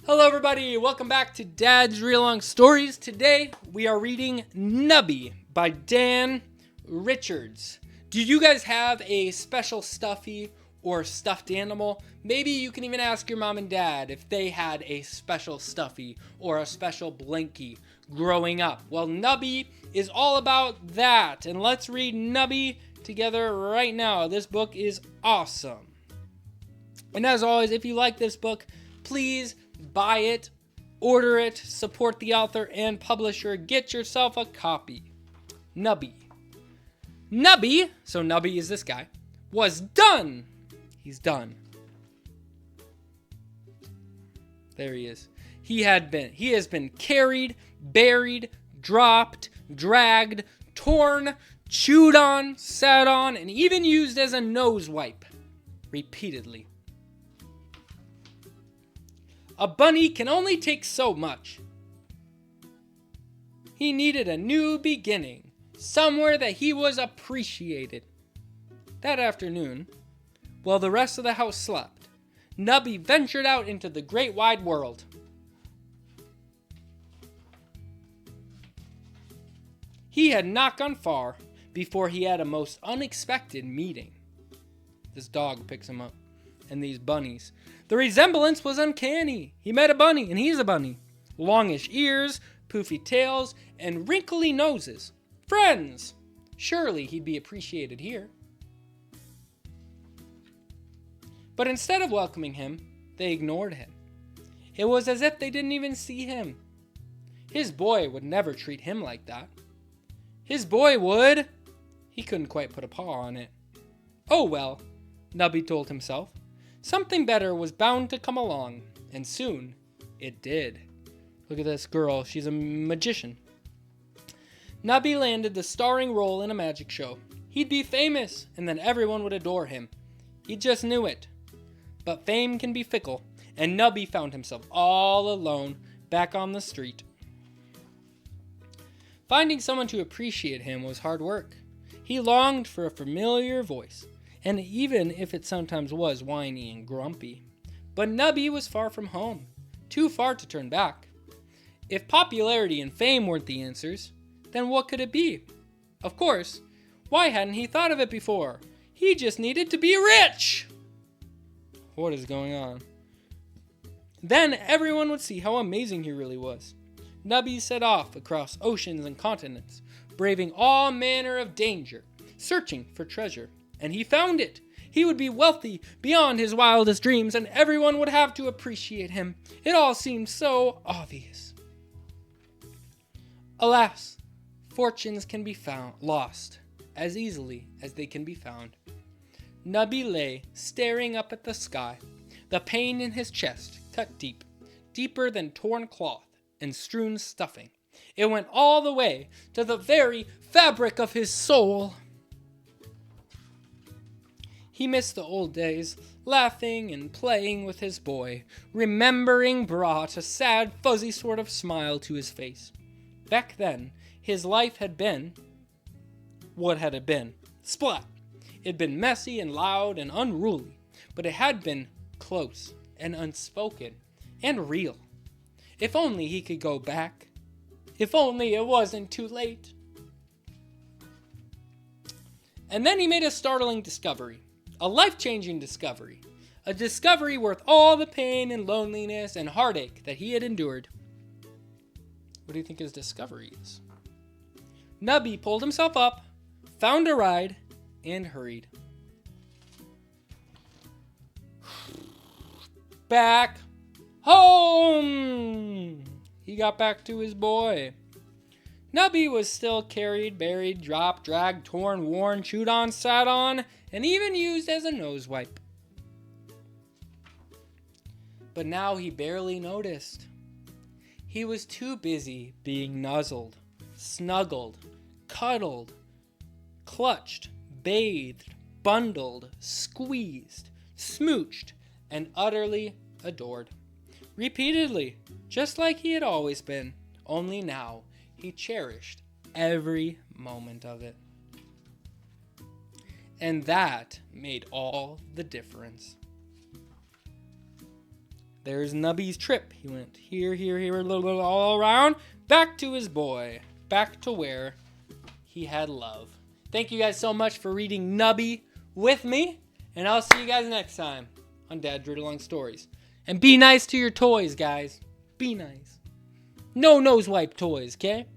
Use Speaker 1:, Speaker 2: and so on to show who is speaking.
Speaker 1: Hello everybody, welcome back to Dad's Real Long Stories. Today we are reading Nubby by Dan Richards. Do you guys have a special stuffy or stuffed animal? Maybe you can even ask your mom and dad if they had a special stuffy or a special blankie growing up. Well, Nubby is all about that, and let's read Nubby together right now. This book is awesome. And as always, if you like this book, please buy it, order it, support the author and publisher, get yourself a copy. Nubby, so Nubby is this guy, was done. He's done. There he is. He has been carried, buried, dropped, dragged, torn, chewed on, sat on, and even used as a nose wipe repeatedly. A bunny can only take so much. He needed a new beginning, somewhere that he was appreciated. That afternoon, while the rest of the house slept, Nubby ventured out into the great wide world. He had not gone far before he had a most unexpected meeting. This dog picks him up, and these bunnies. The resemblance was uncanny. He met a bunny, and he's a bunny. Longish ears, poofy tails, and wrinkly noses. Friends! Surely he'd be appreciated here. But instead of welcoming him, they ignored him. It was as if they didn't even see him. His boy would never treat him like that. His boy would. He couldn't quite put a paw on it. Oh well, Nubby told himself. Something better was bound to come along, and soon it did. Look at this girl, she's a magician. Nubby landed the starring role in a magic show. He'd be famous, and then everyone would adore him. He just knew it. But fame can be fickle, and Nubby found himself all alone, back on the street. Finding someone to appreciate him was hard work. He longed for a familiar voice, and even if it sometimes was whiny and grumpy. But Nubby was far from home, too far to turn back. If popularity and fame weren't the answers, then what could it be? Of course, why hadn't he thought of it before? He just needed to be rich! What is going on? Then everyone would see how amazing he really was. Nubby set off across oceans and continents, braving all manner of danger, searching for treasure. And he found it. He would be wealthy beyond his wildest dreams, and everyone would have to appreciate him. It all seemed so obvious. Alas, fortunes can be lost as easily as they can be found. Nubby lay staring up at the sky, the pain in his chest cut deep, deeper than torn cloth and strewn stuffing. It went all the way to the very fabric of his soul. He missed the old days, laughing and playing with his boy. Remembering brought a sad, fuzzy sort of smile to his face. Back then, his life had been... What had it been? Splat! It had been messy and loud and unruly, but it had been close and unspoken and real. If only he could go back. If only it wasn't too late. And then he made a startling discovery. A life-changing discovery. A discovery worth all the pain and loneliness and heartache that he had endured. What do you think his discovery is? Nubby pulled himself up, found a ride, and hurried. Back home! He got back to his boy. Nubby was still carried, buried, dropped, dragged, torn, worn, chewed on, sat on, and even used as a nose wipe. But now he barely noticed. He was too busy being nuzzled, snuggled, cuddled, clutched, bathed, bundled, squeezed, smooched, and utterly adored. Repeatedly, just like he had always been, only now he cherished every moment of it. And that made all the difference. There's Nubby's trip. He went here, all around, back to his boy, back to where he had love. Thank you guys so much for reading Nubby with me, and I'll see you guys next time on Dad Drew Along Stories. And be nice to your toys, guys. Be nice. No nose wipe toys, okay?